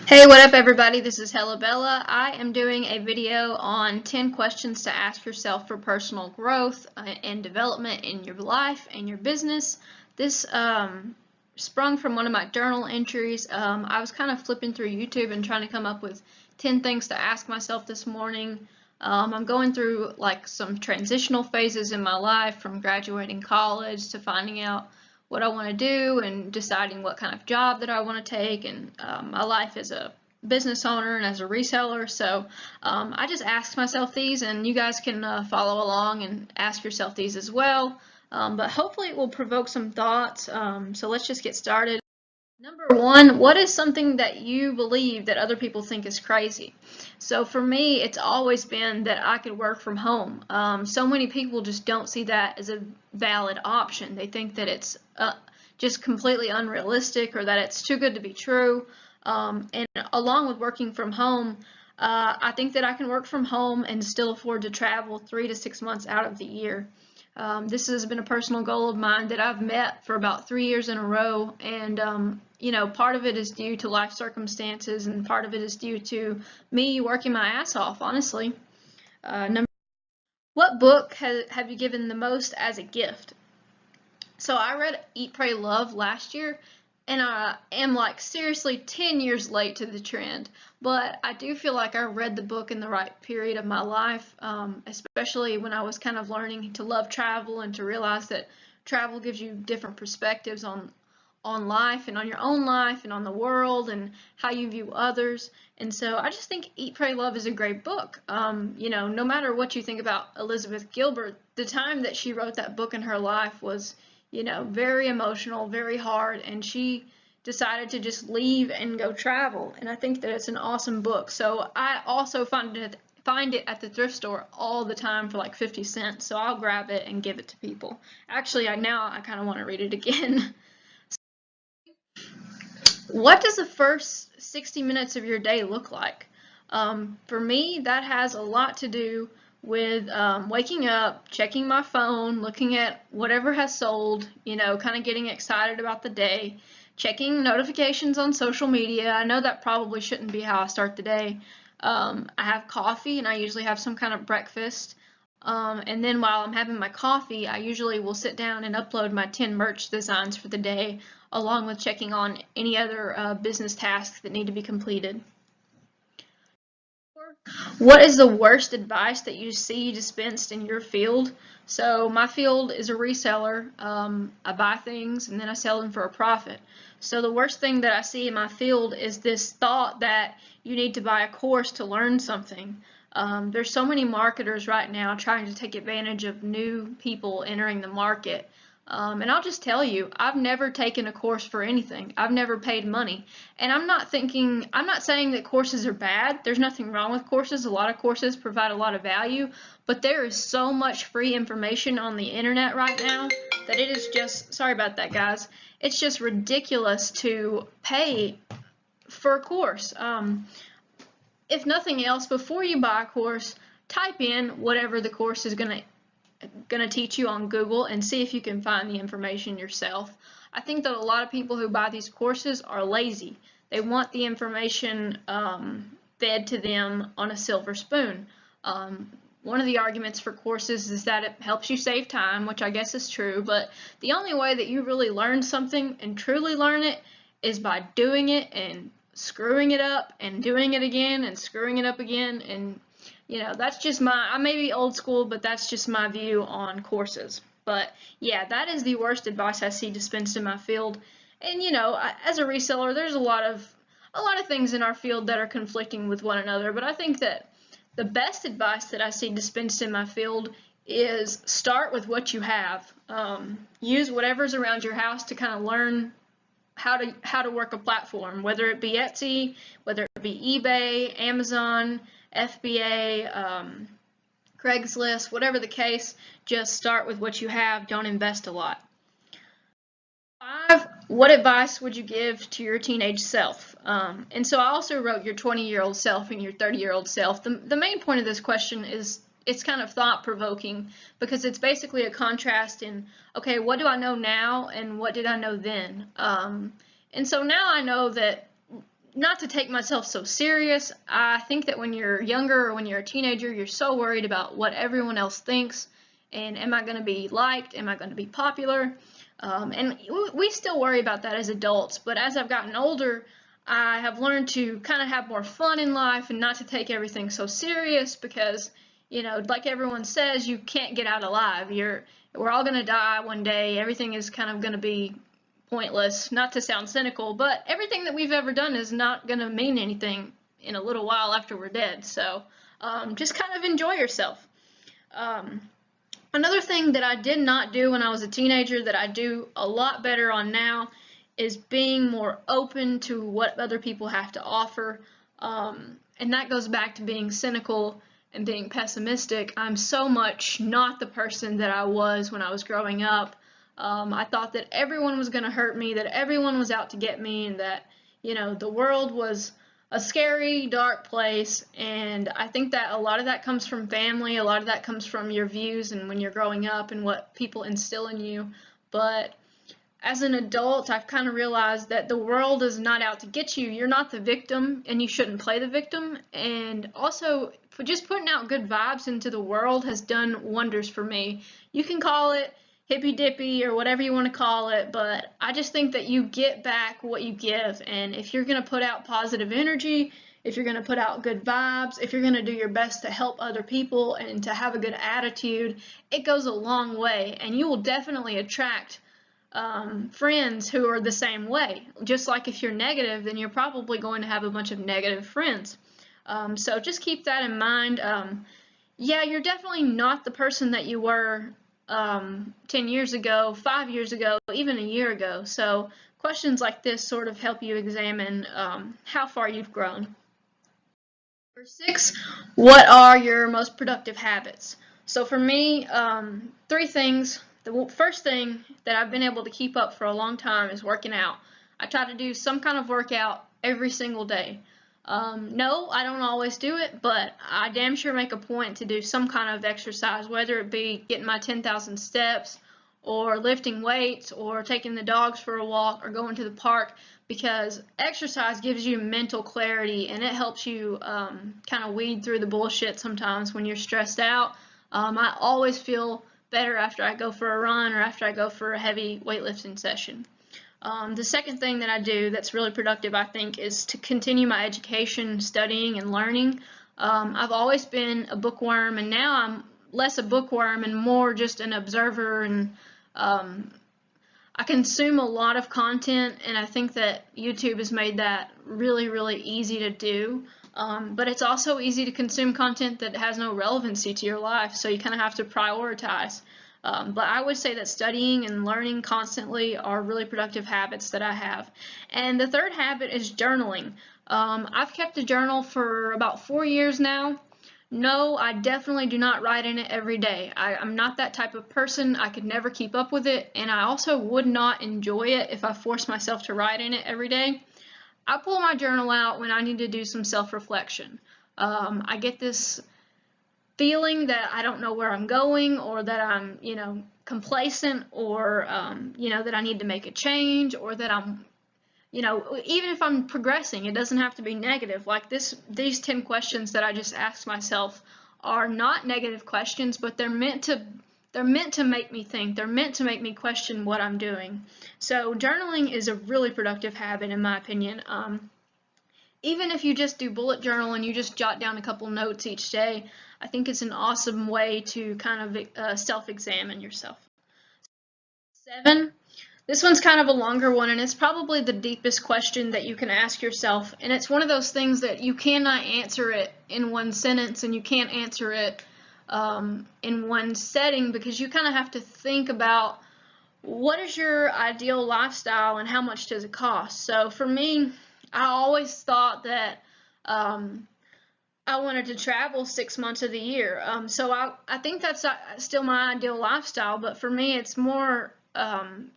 Hey, what up everybody? This is Hella Bella. I am doing a video on 10 questions to ask yourself for personal growth and development in your life and your business. This sprung from one of my journal entries. I was kind of flipping through YouTube and trying to come up with 10 things to ask myself this morning. I'm going through like some transitional phases in my life, from graduating college to finding out what I want to do and deciding what kind of job that I want to take, and my life as a business owner and as a reseller. So I just asked myself these, and you guys can follow along and ask yourself these as well. But hopefully it will provoke some thoughts. So let's just get started. Number one, what is something that you believe that other people think is crazy? So for me, it's always been that I could work from home. So many people just don't see that as a valid option. They think that it's just completely unrealistic, or that it's too good to be true. And along with working from home, I think that I can work from home and still afford to travel 3 to 6 months out of the year. This has been a personal goal of mine that I've met for about 3 years in a row, and you know, part of it is due to life circumstances, and part of it is due to me working my ass off, honestly. What book have you given the most as a gift? So I read Eat, Pray, Love last year, and I am like seriously 10 years late to the trend, but I do feel like I read the book in the right period of my life, especially when I was kind of learning to love travel and to realize that travel gives you different perspectives on life and on your own life and on the world and how you view others. And so I just think Eat, Pray, Love is a great book. You know, no matter what you think about Elizabeth Gilbert, the time that she wrote that book in her life was, you know, very emotional, very hard, and she decided to just leave and go travel. And I think that it's an awesome book. So I also find it at the thrift store all the time for like 50 cents. So I'll grab it and give it to people. Actually, now I kind of want to read it again. What does the first 60 minutes of your day look like? For me, that has a lot to do with waking up, checking my phone, looking at whatever has sold, you know, kind of getting excited about the day, checking notifications on social media. I know that probably shouldn't be how I start the day. I have coffee, and I usually have some kind of breakfast. And then while I'm having my coffee, I usually will sit down and upload my 10 merch designs for the day, along with checking on any other business tasks that need to be completed. What is the worst advice that you see dispensed in your field? So my field is a reseller. I buy things and then I sell them for a profit. So the worst thing that I see in my field is this thought that you need to buy a course to learn something. There's so many marketers right now trying to take advantage of new people entering the market. And I'll just tell you, I've never taken a course for anything. I've never paid money. And I'm not saying that courses are bad. There's nothing wrong with courses. A lot of courses provide a lot of value, but there is so much free information on the internet right now that it is just, sorry about that, guys. It's just ridiculous to pay for a course. If nothing else, before you buy a course, type in whatever the course is going to teach you on Google and see if you can find the information yourself. I think that a lot of people who buy these courses are lazy. They want the information fed to them on a silver spoon. One of the arguments for courses is that it helps you save time, which I guess is true, but the only way that you really learn something and truly learn it is by doing it and screwing it up and doing it again and screwing it up again. And you know, that's just I may be old school, but that's just my view on courses. But yeah, that is the worst advice I see dispensed in my field. And you know, as a reseller, there's a lot of things in our field that are conflicting with one another, but I think that the best advice that I see dispensed in my field is start with what you have. Use whatever's around your house to kind of learn how to work a platform, whether it be Etsy, whether it be eBay, Amazon, FBA, Craigslist, whatever the case. Just start with what you have. Don't invest a lot. 5, what advice would you give to your teenage self? And so I also wrote your 20-year-old self and your 30-year-old self. The main point of this question is it's kind of thought-provoking, because it's basically a contrast in, okay, what do I know now and what did I know then? And so now I know that not to take myself so serious. I think that when you're younger or when you're a teenager, you're so worried about what everyone else thinks, and am I going to be liked? Am I going to be popular? And we still worry about that as adults, but as I've gotten older, I have learned to kind of have more fun in life and not to take everything so serious because, you know, like everyone says, you can't get out alive. We're all going to die one day. Everything is kind of going to be pointless, not to sound cynical, but everything that we've ever done is not going to mean anything in a little while after we're dead. So just kind of enjoy yourself. Another thing that I did not do when I was a teenager that I do a lot better on now is being more open to what other people have to offer. And that goes back to being cynical and being pessimistic. I'm so much not the person that I was when I was growing up. I thought that everyone was going to hurt me, that everyone was out to get me, and that, you know, the world was a scary, dark place. And I think that a lot of that comes from family, a lot of that comes from your views and when you're growing up and what people instill in you. But as an adult, I've kind of realized that the world is not out to get you. You're not the victim, and you shouldn't play the victim. And also, just putting out good vibes into the world has done wonders for me. You can call it hippy dippy or whatever you want to call it, but I just think that you get back what you give. And if you're going to put out positive energy, if you're going to put out good vibes, if you're going to do your best to help other people and to have a good attitude, it goes a long way, and you will definitely attract friends who are the same way. Just like if you're negative, then you're probably going to have a bunch of negative friends. So just keep that in mind. Yeah, you're definitely not the person that you were 10 years ago, 5 years ago, even a year ago. So questions like this sort of help you examine how far you've grown. Number 6, what are your most productive habits? So for me, 3 things. The first thing that I've been able to keep up for a long time is working out. I try to do some kind of workout every single day. No, I don't always do it, but I damn sure make a point to do some kind of exercise, whether it be getting my 10,000 steps or lifting weights or taking the dogs for a walk or going to the park, because exercise gives you mental clarity and it helps you kind of weed through the bullshit sometimes when you're stressed out. I always feel better after I go for a run or after I go for a heavy weightlifting session. The second thing that I do that's really productive, I think, is to continue my education, studying, and learning. I've always been a bookworm, and now I'm less a bookworm and more just an observer, and I consume a lot of content, and I think that YouTube has made that really, really easy to do. But it's also easy to consume content that has no relevancy to your life, so you kind of have to prioritize. But I would say that studying and learning constantly are really productive habits that I have. And the third habit is journaling. I've kept a journal for about 4 years now. No, I definitely do not write in it every day. I'm not that type of person. I could never keep up with it, and I also would not enjoy it if I forced myself to write in it every day. I pull my journal out when I need to do some self-reflection. I get this feeling that I don't know where I'm going, or that I'm, complacent, or, that I need to make a change, or that I'm, even if I'm progressing, it doesn't have to be negative. Like these 10 questions that I just asked myself are not negative questions, but they're meant to make me think. They're meant to make me question what I'm doing. So journaling is a really productive habit, in my opinion. Even if you just do bullet journal and you just jot down a couple notes each day, I think it's an awesome way to kind of self-examine yourself. 7, this one's kind of a longer one, and it's probably the deepest question that you can ask yourself, and it's one of those things that you cannot answer it in one sentence, and you can't answer it in one setting, because you kind of have to think about what is your ideal lifestyle and how much does it cost. So for me, I always thought that I wanted to travel 6 months of the year. So I think that's still my ideal lifestyle, but for me it's more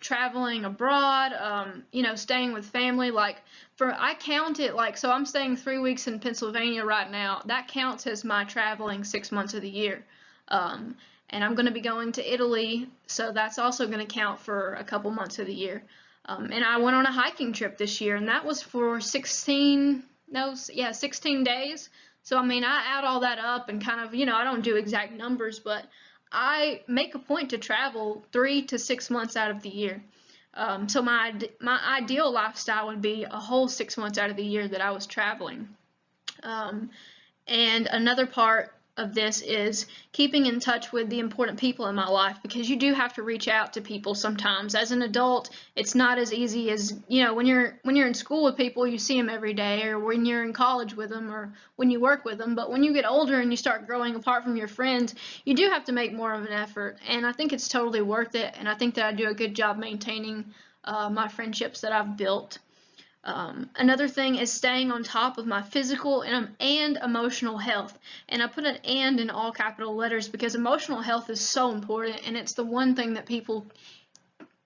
traveling abroad, staying with family. I count it so I'm staying 3 weeks in Pennsylvania right now. That counts as my traveling 6 months of the year. And I'm going to be going to Italy, so that's also going to count for a couple months of the year. And I went on a hiking trip this year, and that was for 16 days. So, I mean, I add all that up and kind of, I don't do exact numbers, but I make a point to travel 3 to 6 months out of the year. So my ideal lifestyle would be a whole 6 months out of the year that I was traveling. And another part of this is keeping in touch with the important people in my life, because you do have to reach out to people sometimes. As an adult, it's not as easy as, when you're in school with people, you see them every day, or when you're in college with them, or when you work with them. But when you get older and you start growing apart from your friends, you do have to make more of an effort. And I think it's totally worth it. And I think that I do a good job maintaining my friendships that I've built. Another thing is staying on top of my physical and emotional health. And I put an "and" in all capital letters because emotional health is so important, and it's the one thing that people,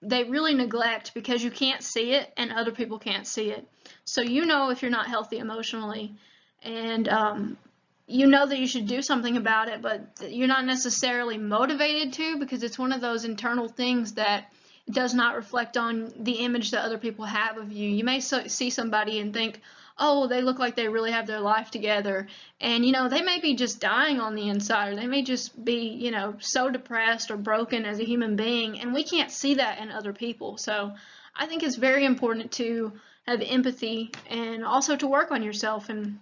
they really neglect because you can't see it and other people can't see it. So if you're not healthy emotionally, and that you should do something about it, but you're not necessarily motivated to, because it's one of those internal things that does not reflect on the image that other people have of you. You may see somebody and think, oh, they look like they really have their life together, and they may be just dying on the inside, or they may just be so depressed or broken as a human being, and we can't see that in other people. So I think it's very important to have empathy and also to work on yourself. And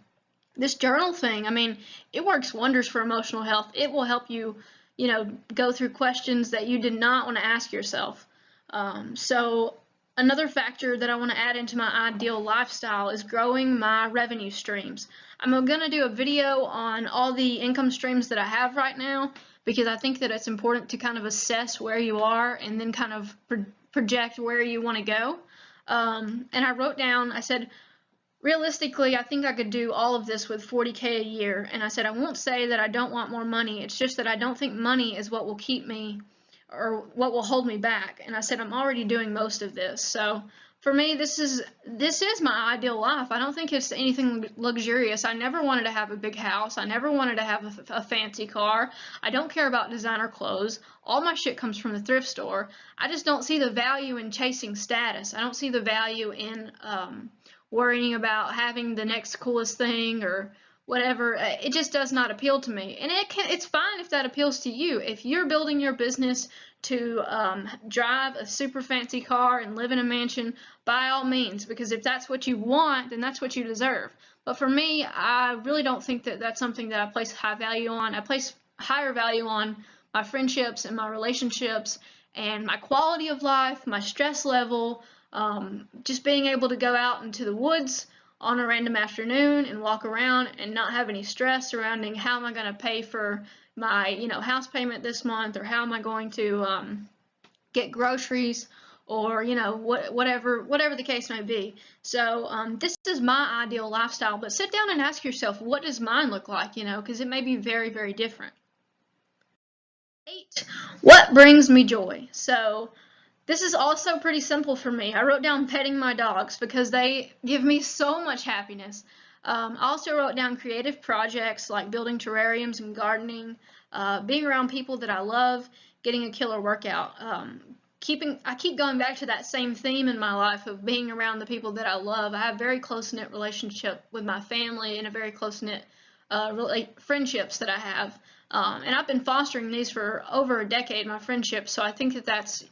this journal thing, I mean, it works wonders for emotional health. It will help you go through questions that you did not want to ask yourself. So another factor that I want to add into my ideal lifestyle is growing my revenue streams. I'm going to do a video on all the income streams that I have right now, because I think that it's important to kind of assess where you are and then kind of project where you want to go. And I wrote down, I said, realistically, I think I could do all of this with $40K a year. And I said, I won't say that I don't want more money. It's just that I don't think money is what will keep me, or what will hold me back. And I said, I'm already doing most of this. So for me, this is my ideal life. I don't think it's anything luxurious. I never wanted to have a big house. I never wanted to have a fancy car. I don't care about designer clothes. All my shit comes from the thrift store. I just don't see the value in chasing status. I don't see the value in worrying about having the next coolest thing or whatever. It just does not appeal to me. And it's fine if that appeals to you. If you're building your business to drive a super fancy car and live in a mansion, by all means, because if that's what you want, then that's what you deserve. But for me, I really don't think that that's something that I place high value on. I place higher value on my friendships and my relationships and my quality of life, my stress level, just being able to go out into the woods on a random afternoon and walk around and not have any stress surrounding how am I going to pay for my house payment this month, or how am I going to get groceries, or whatever the case may be. So this is my ideal lifestyle, but sit down and ask yourself, what does mine look like, because it may be very, very different. 8, what brings me joy? So this is also pretty simple for me. I wrote down petting my dogs because they give me so much happiness. I also wrote down creative projects like building terrariums and gardening, being around people that I love, getting a killer workout. I keep going back to that same theme in my life of being around the people that I love. I have a very close-knit relationship with my family and a very close-knit friendships that I have. And I've been fostering these for over a decade, my friendships, so I think that that's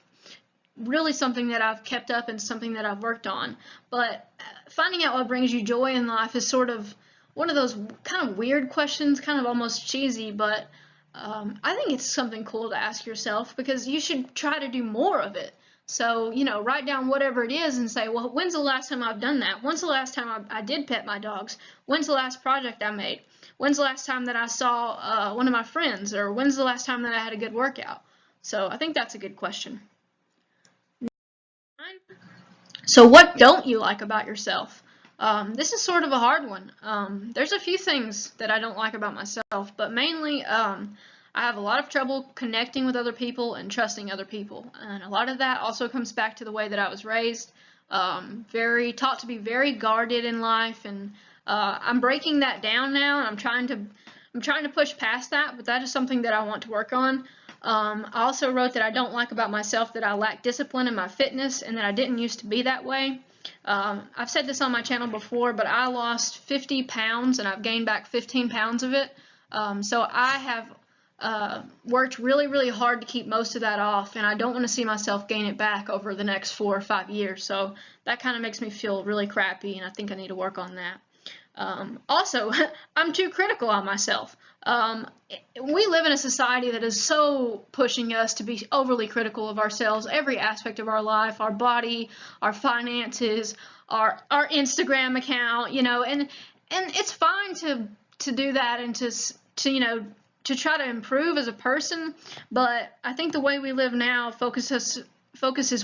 really something that I've kept up and something that I've worked on. But finding out what brings you joy in life is sort of one of those kind of weird questions, kind of almost cheesy, but I think it's something cool to ask yourself, because you should try to do more of it. So, write down whatever it is and say, well, when's the last time I've done that? When's the last time I did pet my dogs? When's the last project I made? When's the last time that I saw one of my friends? Or when's the last time that I had a good workout? So I think that's a good question. So what don't you like about yourself? This is sort of a hard one. There's a few things that I don't like about myself, but mainly I have a lot of trouble connecting with other people and trusting other people. And a lot of that also comes back to the way that I was raised. Taught to be very guarded in life, and I'm breaking that down now, and I'm trying to push past that, but that is something that I want to work on. I also wrote that I don't like about myself that I lack discipline in my fitness and that I didn't used to be that way. I've said this on my channel before, but I lost 50 pounds and I've gained back 15 pounds of it. So I have worked really, really hard to keep most of that off, and I don't want to see myself gain it back over the next 4 or 5 years. So that kind of makes me feel really crappy, and I think I need to work on that. Also, I'm too critical on myself. We live in a society that is so pushing us to be overly critical of ourselves, every aspect of our life, our body, our finances, our Instagram account, you know, and it's fine to do that and to you know, to try to improve as a person, but I think the way we live now focuses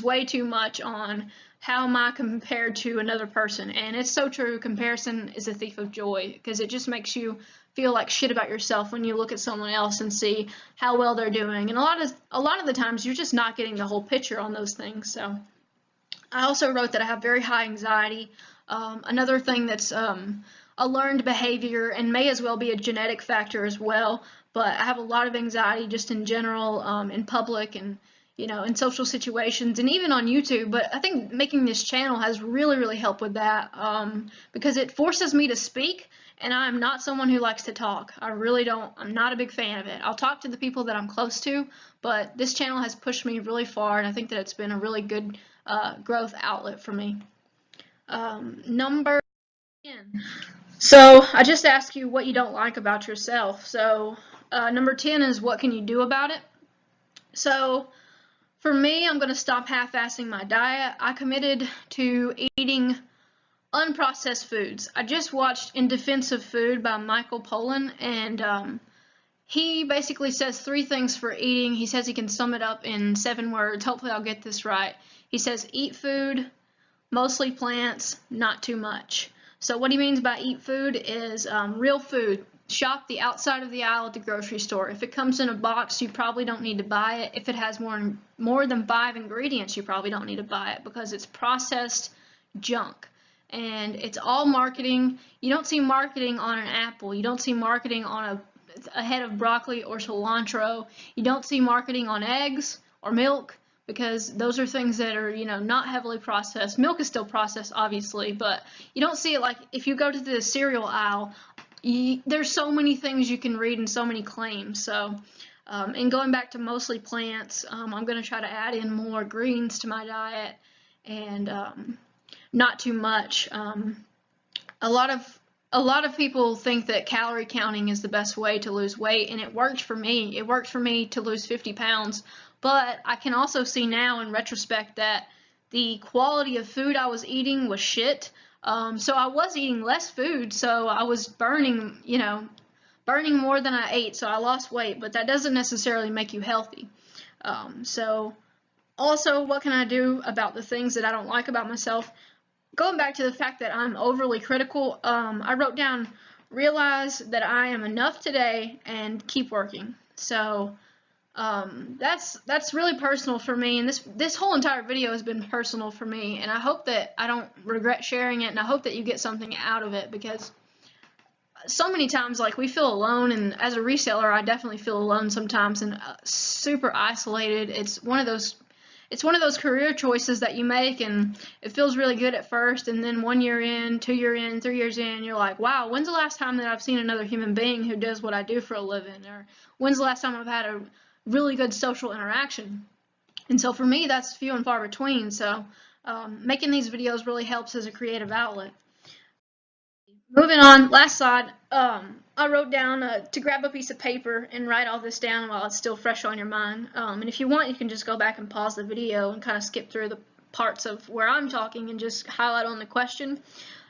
way too much on how am I compared to another person. And it's so true, comparison is a thief of joy, because it just makes you feel like shit about yourself when you look at someone else and see how well they're doing. And a lot of the times you're just not getting the whole picture on those things. So I also wrote that I have very high anxiety. Another thing that's a learned behavior and may as well be a genetic factor as well, but I have a lot of anxiety just in general, in public and, you know, in social situations and even on YouTube. But I think making this channel has really, really helped with that, because it forces me to speak, and I'm not someone who likes to talk. I'm not a big fan of it. I'll talk to the people that I'm close to, but this channel has pushed me really far, and I think that it's been a really good growth outlet for me. Number 10. So I just asked you what you don't like about yourself. So number 10 is what can you do about it? So for me, I'm going to stop half-assing my diet. I committed to eating unprocessed foods. I just watched In Defense of Food by Michael Pollan, and he basically says 3 things for eating. He says he can sum it up in 7 words. Hopefully I'll get this right. He says eat food, mostly plants, not too much. So what he means by eat food is real food. Shop the outside of the aisle at the grocery store. If it comes in a box, you probably don't need to buy it. If it has more than 5 ingredients, you probably don't need to buy it, because it's processed junk. And it's all marketing. You don't see marketing on an apple. You don't see marketing on a head of broccoli or cilantro. You don't see marketing on eggs or milk, because those are things that are, you know, not heavily processed. Milk is still processed, obviously, but you don't see it. Like if you go to the cereal aisle, there's so many things you can read and so many claims. So, and going back to mostly plants, I'm going to try to add in more greens to my diet, and not too much. A lot of people think that calorie counting is the best way to lose weight, and it worked for me. It worked for me to lose 50 pounds. But I can also see now in retrospect that the quality of food I was eating was shit. So I was eating less food, so I was burning more than I ate, so I lost weight, but that doesn't necessarily make you healthy. So also, what can I do about the things that I don't like about myself? Going back to the fact that I'm overly critical, I wrote down, realize that I am enough today and keep working. So that's really personal for me, and this whole entire video has been personal for me, and I hope that I don't regret sharing it, and I hope that you get something out of it, because so many times, like, we feel alone, and as a reseller, I definitely feel alone sometimes and super isolated. It's one of those career choices that you make, and it feels really good at first, and then 1 year in, 2 year in, 3 years in, you're like, wow, when's the last time that I've seen another human being who does what I do for a living? Or when's the last time I've had a really good social interaction? And so for me, that's few and far between. So making these videos really helps as a creative outlet. Moving on, last slide, I wrote down to grab a piece of paper and write all this down while it's still fresh on your mind. And if you want, you can just go back and pause the video and kind of skip through the parts of where I'm talking and just highlight on the question.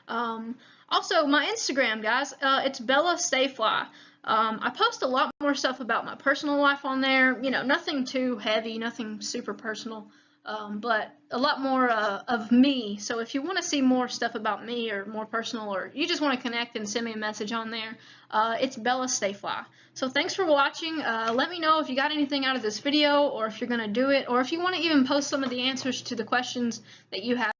Also, my Instagram, guys, it's Bella Stayfly. I post a lot more stuff about my personal life on there, you know, nothing too heavy, nothing super personal, but a lot more of me. So if you want to see more stuff about me or more personal, or you just want to connect and send me a message on there, it's Bella Stayfly. So thanks for watching. Let me know if you got anything out of this video, or if you're going to do it, or if you want to even post some of the answers to the questions that you have.